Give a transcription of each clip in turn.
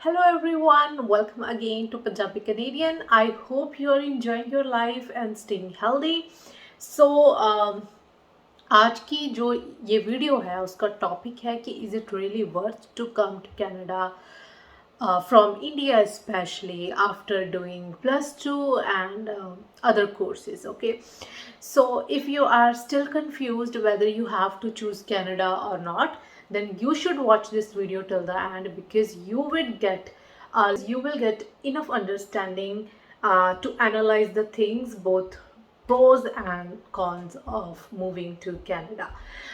Hello everyone, welcome again to Punjabi Canadian. I hope you are enjoying your life and staying healthy. So आज की जो ये video है उसका topic है कि is it really worth to come to Canada from India, especially after doing +2 and other courses. Okay, so if you are still confused whether you have to choose Canada or not, then you should watch this video till the end because you will get enough understanding to analyze the things, both pros and cons of moving to Canada.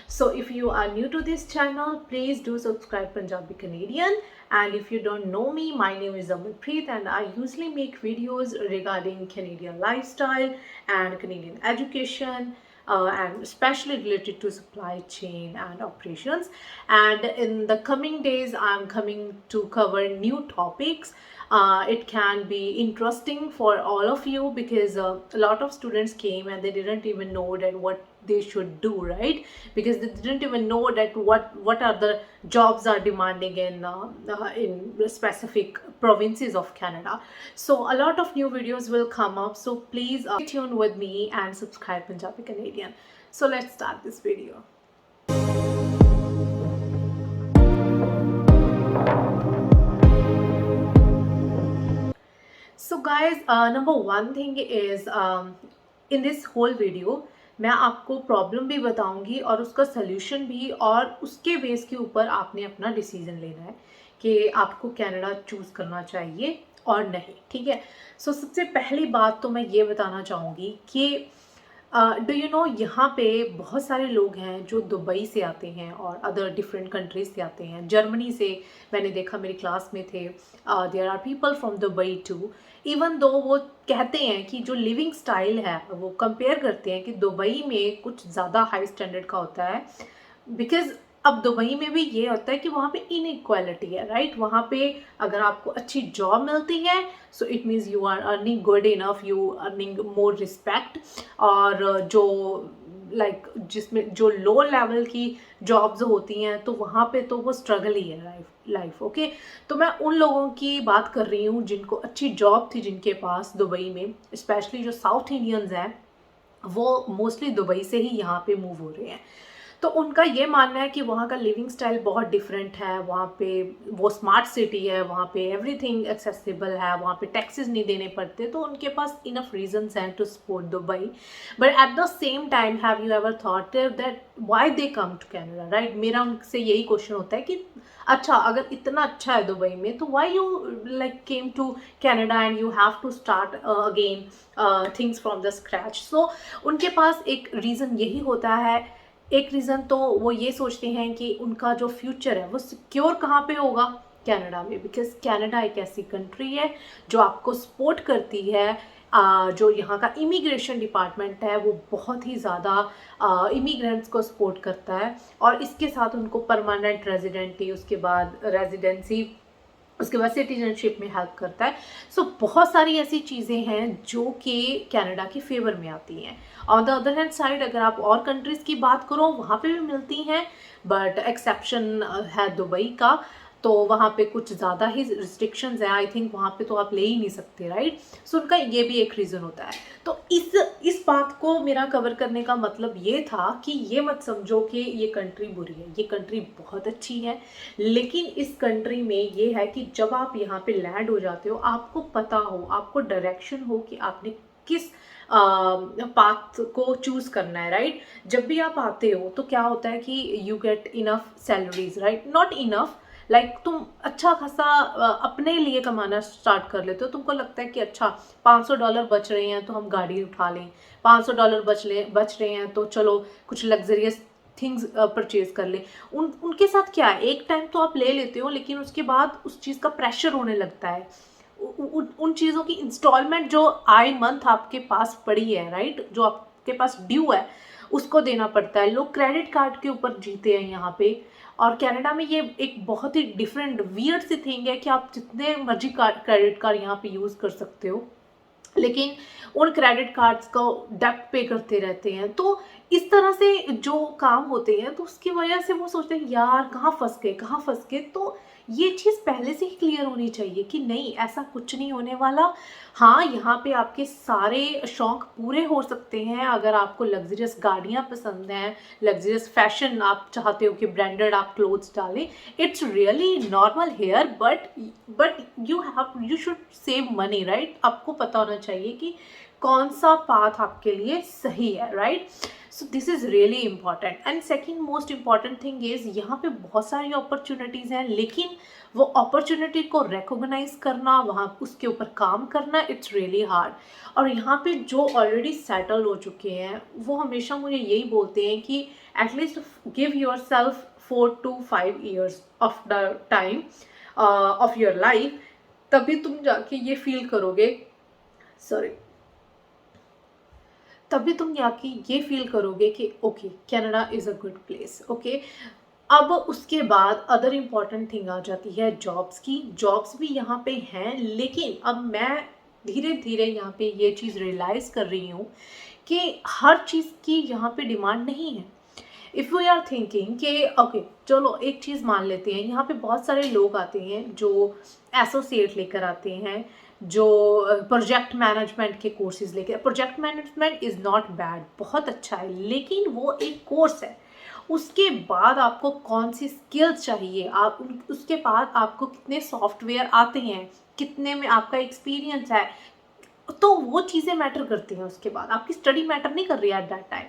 So if you are new to this channel, please do subscribe Punjabi Canadian. And if you don't know me, my name is Amarpreet and I usually make videos regarding Canadian lifestyle and Canadian education, and especially related to supply chain and operations. And in the coming days, I'm coming to cover new topics. It can be interesting for all of you because a lot of students came and they didn't even know that what they should do, right? Because they didn't even know that what are the jobs are demanding in specific provinces of Canada. So a lot of new videos will come up, so please stay tuned with me and subscribe Punjabi Canadian. So let's start this video. So guys, number one thing is, in this whole video मैं आपको problem भी बताऊंगी और उसका solution भी, और उसके base के ऊपर आपने अपना डिसीजन लेना है कि आपको कनाडा चूज़ करना चाहिए और नहीं, ठीक है। सो सबसे पहली बात तो मैं ये बताना चाहूँगी कि डू यू नो, यहाँ पे बहुत सारे लोग हैं जो दुबई से आते हैं और अदर डिफरेंट कंट्रीज से आते हैं। जर्मनी से मैंने देखा, मेरी क्लास में थे, there are people from Dubai too. Even though वो कहते हैं कि जो लिविंग स्टाइल है वो कंपेयर करते हैं कि दुबई में कुछ ज़्यादा हाई स्टैंडर्ड का होता है, बिकॉज अब दुबई में भी ये होता है कि वहाँ पे इनइक्वालिटी है, राइट। वहाँ पे अगर आपको अच्छी जॉब मिलती है so it means you are earning good enough, you earning more respect. और जो जिसमें जो लो लेवल की जॉब्स होती हैं तो वहाँ पे तो वो स्ट्रगल ही है लाइफ। ओके, तो मैं उन लोगों की बात कर रही हूँ जिनको अच्छी जॉब थी, जिनके पास दुबई में, स्पेशली जो साउथ इंडियंस हैं वो मोस्टली दुबई से ही यहाँ पे मूव हो रहे हैं। तो उनका ये मानना है कि वहाँ का लिविंग स्टाइल बहुत डिफरेंट है, वहाँ पे वो स्मार्ट सिटी है, वहाँ पे एवरीथिंग एक्सेसिबल है, वहाँ पे टैक्सेस नहीं देने पड़ते, तो उनके पास इनफ रीजंस हैं to support Dubai. But at the same time, have you ever thought that why they come to Canada, right. मेरा उनसे यही क्वेश्चन होता है कि अच्छा, अगर इतना अच्छा है दुबई में तो why you like came to Canada and you have to start again things from the scratch. So उनके पास एक रीज़न यही होता है। एक रीज़न तो वो ये सोचते हैं कि उनका जो फ्यूचर है वो सिक्योर कहाँ पे होगा, कनाडा में, बिकॉज कनाडा एक ऐसी कंट्री है जो आपको सपोर्ट करती है। जो यहाँ का इमिग्रेशन डिपार्टमेंट है वो बहुत ही ज़्यादा इमिग्रेंट्स को सपोर्ट करता है, और इसके साथ उनको परमानेंट रेजिडेंटी, उसके बाद रेजिडेंसी, उसके बाद सिटीजनशिप में हेल्प करता है। सो बहुत सारी ऐसी चीज़ें हैं जो कि कनाडा के फेवर में आती हैं। On the other hand side, अगर आप और कंट्रीज़ की बात करो वहाँ पे भी मिलती हैं, बट एक्सेप्शन है दुबई का, तो वहाँ पे कुछ ज़्यादा ही रिस्ट्रिक्शंस हैं। आई थिंक वहाँ पे तो आप ले ही नहीं सकते, राइट। सो उनका ये भी एक रीज़न होता है। तो इस बात को मेरा कवर करने का मतलब ये था कि ये मत समझो कि ये कंट्री बुरी है, ये कंट्री बहुत अच्छी है। लेकिन इस कंट्री में ये है कि जब आप यहाँ पे लैंड हो जाते हो, आपको पता हो, आपको डायरेक्शन हो कि आपने किस पाथ को चूज़ करना है, राइट। जब भी आप आते हो तो क्या होता है कि you get enough salaries, right, not enough, like तुम अच्छा खासा अपने लिए कमाना स्टार्ट कर लेते हो। तुमको लगता है कि अच्छा $500 बच रहे हैं तो हम गाड़ी उठा लें, $500 बच रहे हैं तो चलो कुछ लग्जरियस थिंग्स परचेज कर ले। उनके साथ क्या है, एक टाइम तो आप ले लेते हो लेकिन उसके बाद उस चीज़ का प्रेशर होने लगता है। उन चीज़ों की इंस्टॉलमेंट जो आए मंथ आपके पास पड़ी है, राइट, जो आपके पास ड्यू है उसको देना पड़ता है। लोग क्रेडिट कार्ड के ऊपर जीते हैं यहाँ पे, और कनाडा में ये एक बहुत ही डिफरेंट वियर्ड सी थिंग है कि आप जितने मर्जी क्रेडिट कार्ड यहाँ पे यूज़ कर सकते हो, लेकिन उन क्रेडिट कार्ड्स को डेप्ट पे करते रहते हैं। तो इस तरह से जो काम होते हैं तो उसकी वजह से वो सोचते हैं यार कहाँ फंस गए। तो ये चीज़ पहले से ही क्लियर होनी चाहिए कि नहीं, ऐसा कुछ नहीं होने वाला। हाँ, यहाँ पे आपके सारे शौक पूरे हो सकते हैं अगर आपको लग्जरियस गाड़ियाँ पसंद हैं, लग्जरियस फैशन आप चाहते हो कि ब्रांडेड आप क्लोथ्स डालें। It's really normal here, but you should save money, right? आपको पता होना चाहिए कि कौन सा पाथ आपके लिए सही है, right? So this is really important. And second most important thing is, यहाँ पे बहुत सारी अपॉर्चुनिटीज़ हैं, लेकिन वो अपॉर्चुनिटी को रिकॉग्नाइज करना, वहाँ उसके ऊपर काम करना, इट्स रियली हार्ड। और यहाँ पे जो ऑलरेडी सेटल हो चुके हैं वो हमेशा मुझे यही बोलते हैं कि at least give your self 4 to 5 years of the time of your life, तभी तुम जाके ये फील करोगे, सॉरी, तभी तुम जाके ये फील करोगे कि okay, Canada is a good place. Okay, अब उसके बाद अदर इम्पॉर्टेंट थिंग आ जाती है जॉब्स की। जॉब्स भी यहाँ पे हैं, लेकिन अब मैं धीरे धीरे यहाँ पे ये चीज़ रियलाइज़ कर रही हूँ कि हर चीज़ की यहाँ पे डिमांड नहीं है। इफ़ वी आर थिंकिंग कि ओके चलो एक चीज़ मान लेते हैं, यहाँ पे बहुत सारे लोग आते हैं जो एसोसिएट लेकर आते हैं, जो प्रोजेक्ट मैनेजमेंट के कोर्सेज लेकर। Project management is not bad, बहुत अच्छा है, लेकिन वो एक कोर्स है। उसके बाद आपको कौन सी स्किल्स चाहिए, आप उसके बाद आपको कितने सॉफ्टवेयर आते हैं, कितने में आपका एक्सपीरियंस है, तो वो चीज़ें मैटर करती हैं। उसके बाद आपकी स्टडी मैटर नहीं कर रही है एट दैट टाइम।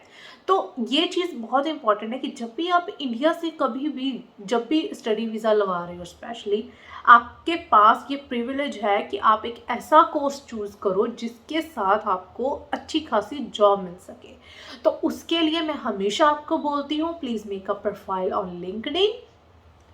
तो ये चीज़ बहुत इंपॉर्टेंट है कि जब भी आप इंडिया से कभी भी, जब भी स्टडी वीज़ा लगा रहे हो स्पेशली, आपके पास ये प्रिविलेज है कि आप एक ऐसा कोर्स चूज़ करो जिसके साथ आपको अच्छी खासी जॉब मिल सके। तो उसके लिए मैं हमेशा आपको बोलती हूँ, please make a profile on LinkedIn.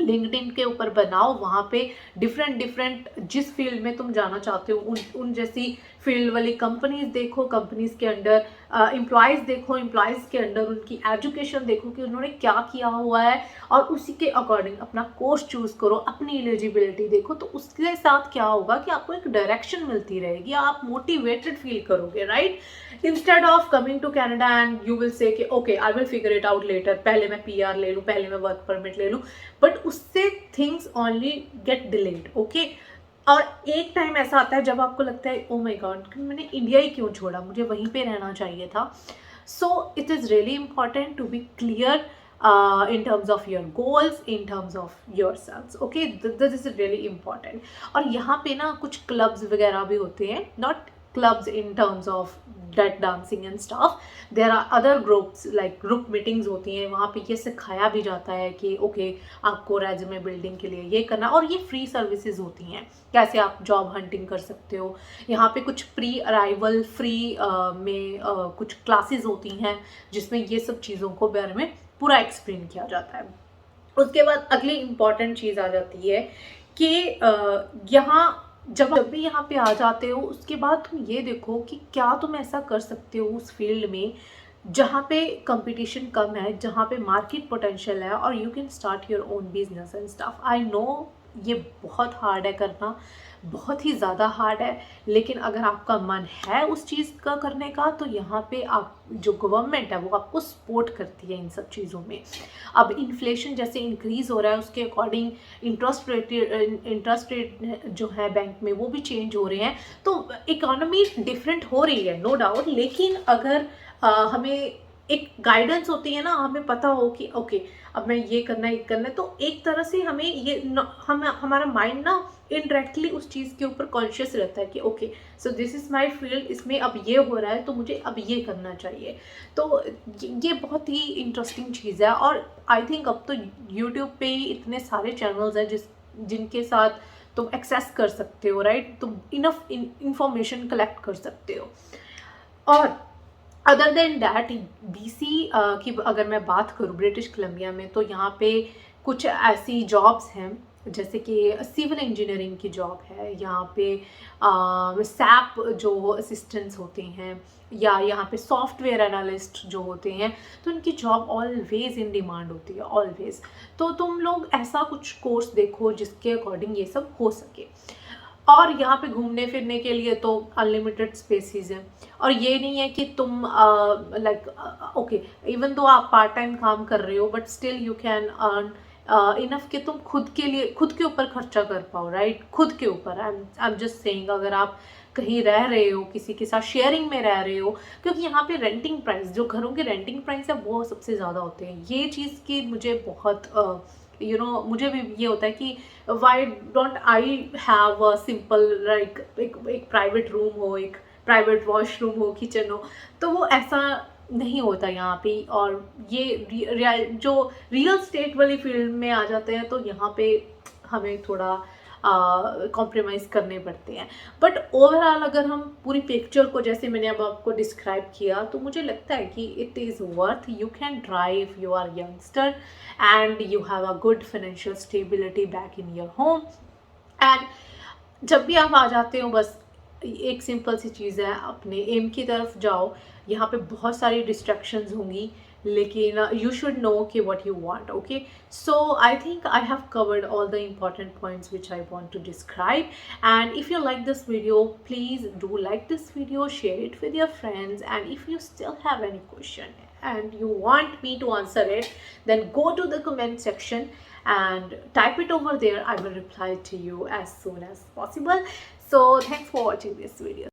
LinkedIn के ऊपर बनाओ, वहाँ पे डिफरेंट जिस फील्ड में तुम जाना चाहते हो उन जैसी फील्ड वाली कंपनीज देखो, कंपनीज के अंडर एम्प्लॉयज़ देखो, एम्प्लॉयज़ के अंडर उनकी एजुकेशन देखो कि उन्होंने क्या किया हुआ है, और उसी के अकॉर्डिंग अपना कोर्स चूज़ करो, अपनी एलिजिबिलिटी देखो। तो उसके साथ क्या होगा कि आपको एक डायरेक्शन मिलती रहेगी, आप मोटिवेटेड फील करोगे, right? Instead of coming to Canada and you will say कि okay I will figure it out later, पहले मैं PR ले लूँ, पहले मैं वर्क परमिट ले लूँ, बट उससे things only get delayed. Okay, और एक टाइम ऐसा आता है जब आपको लगता है ओ माय गॉड, मैंने इंडिया ही क्यों छोड़ा, मुझे वहीं पे रहना चाहिए था। So it is really important to be clear in terms of your goals, in terms of yourselves. Okay, this is really important. और यहाँ पे ना कुछ क्लब्स वगैरह भी होते हैं, not clubs in terms of that dancing and stuff. There are other groups, like group meetings होती हैं, वहाँ पे ये सिखाया भी जाता है कि ओके आपको रेज्यूमे बिल्डिंग के लिए ये करना, और ये फ्री सर्विसेज होती हैं, कैसे आप जॉब हंटिंग कर सकते हो। यहाँ पे कुछ प्री अराइवल फ्री में कुछ क्लासेस होती हैं जिसमें ये सब चीज़ों को बारे में पूरा एक्सप्लेन किया जाता है। उसके बाद अगली इम्पॉर्टेंट चीज़ आ जाती है कि यहाँ जब भी यहाँ पे आ जाते हो, उसके बाद तुम ये देखो कि क्या तुम ऐसा कर सकते हो उस फील्ड में जहाँ पे कंपटीशन कम है, जहाँ पे मार्केट पोटेंशियल है, और you can start your own business and stuff. I know ये बहुत हार्ड है करना, बहुत ही ज़्यादा हार्ड है, लेकिन अगर आपका मन है उस चीज़ का करने का, तो यहाँ पे आप जो गवर्नमेंट है वो आपको सपोर्ट करती है इन सब चीज़ों में। अब इन्फ्लेशन जैसे इंक्रीज़ हो रहा है, उसके अकॉर्डिंग इंटरेस्ट रेट जो है बैंक में वो भी चेंज हो रहे हैं, तो इकोनॉमी डिफरेंट हो रही है, नो डाउट। लेकिन अगर हमें एक गाइडेंस होती है ना, हमें पता हो कि ओके अब मैं ये करना है, तो एक तरह से हमें ये हमारा माइंड ना इनडायरेक्टली उस चीज़ के ऊपर कॉन्शियस रहता है कि okay so this is my field, इसमें अब ये हो रहा है तो मुझे अब ये करना चाहिए। तो ये बहुत ही इंटरेस्टिंग चीज़ है। और आई थिंक अब तो यूट्यूब पे ही इतने सारे चैनल्स हैं जिनके साथ तुम एक्सेस कर सकते हो, राइट? तुम इनफ इंफॉर्मेशन कलेक्ट कर सकते हो। और अदर देन डैट BC की अगर मैं बात करूँ ब्रिटिश कोलंबिया में, तो यहाँ पे कुछ ऐसी जॉब्स हैं जैसे कि सिविल इंजीनियरिंग की जॉब है, यहाँ पे सैप जो असिस्टेंट्स होते हैं, या यहाँ पे सॉफ्टवेयर एनालिस्ट जो होते हैं, तो उनकी जॉब ऑलवेज इन डिमांड होती है, ऑलवेज। तो तुम लोग ऐसा कुछ कोर्स देखो जिसके अकॉर्डिंग ये सब हो सके। और यहाँ पे घूमने फिरने के लिए तो अनलिमिटेड स्पेसिस हैं, और ये नहीं है कि तुम लाइक ओके इवन दो आप पार्ट टाइम काम कर रहे हो, but still you can earn enough कि तुम खुद के लिए खुद के ऊपर खर्चा कर पाओ, राइट? खुद के ऊपर। आई एम जस्ट सेइंग, अगर आप कहीं रह रहे हो, किसी के साथ शेयरिंग में रह रहे हो, क्योंकि यहाँ पे रेंटिंग प्राइस, जो घरों के रेंटिंग प्राइस है वो सबसे ज़्यादा होते हैं। ये चीज़ की मुझे बहुत मुझे भी ये होता है कि why don't I have a simple, like एक प्राइवेट रूम हो, एक प्राइवेट वॉशरूम हो, किचन हो। तो वो ऐसा नहीं होता यहाँ पे। और ये जो रियल स्टेट वाली फील्ड में आ जाते हैं तो यहाँ पे हमें थोड़ा कॉम्प्रोमाइज़ करने पड़ते हैं। बट ओवरऑल अगर हम पूरी पिक्चर को, जैसे मैंने अब आपको डिस्क्राइब किया, तो मुझे लगता है कि it is worth. You can drive, you are youngster and you have a good financial stability back in your home. And जब भी आप आ जाते हो, बस एक सिंपल सी चीज़ है, अपने एम की तरफ जाओ। यहाँ पे बहुत सारी डिस्ट्रैक्शंस होंगी, लेकिन यू शुड नो कि what you want. Okay, so I think I have covered all the important points which I want to describe. And if you like this video, please do like this video, share it with your friends, and if you still have any question and you want me to answer it, then go to the comment section and type it over there. I will reply to you as soon as possible. So thanks for watching this video.